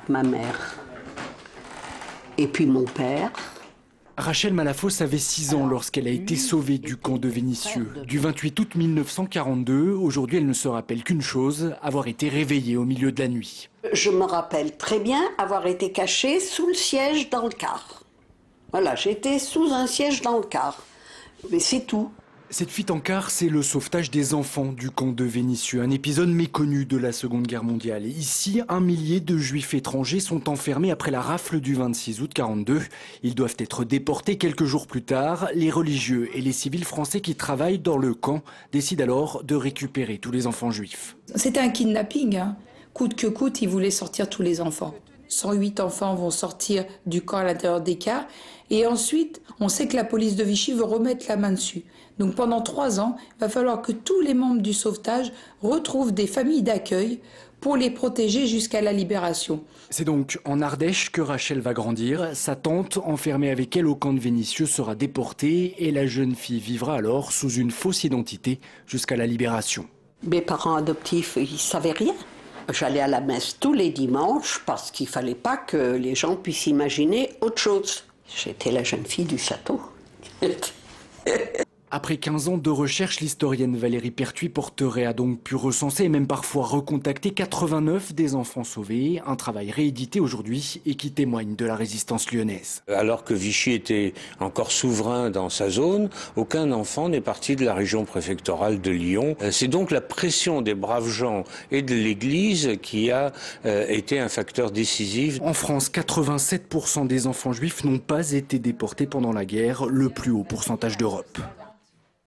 Ma mère et puis mon père. Rachel Malafosse avait 6 ans lorsqu'elle a été sauvée du camp de Vénissieux. Du 28 août 1942, aujourd'hui elle ne se rappelle qu'une chose, avoir été réveillée au milieu de la nuit. Je me rappelle très bien avoir été cachée sous le siège dans le car. Voilà, j'étais sous un siège dans le car. Mais c'est tout. Cette fuite en car, c'est le sauvetage des enfants du camp de Vénissieux, un épisode méconnu de la Seconde Guerre mondiale. Ici, 1 millier de juifs étrangers sont enfermés après la rafle du 26 août 42. Ils doivent être déportés quelques jours plus tard. Les religieux et les civils français qui travaillent dans le camp décident alors de récupérer tous les enfants juifs. C'était un kidnapping, hein. Coûte que coûte, ils voulaient sortir tous les enfants. 108 enfants vont sortir du camp à l'intérieur des cars. Et ensuite, on sait que la police de Vichy veut remettre la main dessus. Donc pendant 3 ans, il va falloir que tous les membres du sauvetage retrouvent des familles d'accueil pour les protéger jusqu'à la libération. C'est donc en Ardèche que Rachel va grandir. Sa tante, enfermée avec elle au camp de Vénissieux, sera déportée et la jeune fille vivra alors sous une fausse identité jusqu'à la libération. Mes parents adoptifs, ils ne savaient rien. J'allais à la messe tous les dimanches parce qu'il ne fallait pas que les gens puissent imaginer autre chose. J'étais la jeune fille du château. Après 15 ans de recherche, l'historienne Valérie Pertuis-Porteret a donc pu recenser et même parfois recontacter 89 des enfants sauvés. Un travail réédité aujourd'hui et qui témoigne de la résistance lyonnaise. Alors que Vichy était encore souverain dans sa zone, aucun enfant n'est parti de la région préfectorale de Lyon. C'est donc la pression des braves gens et de l'Église qui a été un facteur décisif. En France, 87% des enfants juifs n'ont pas été déportés pendant la guerre, le plus haut pourcentage d'Europe.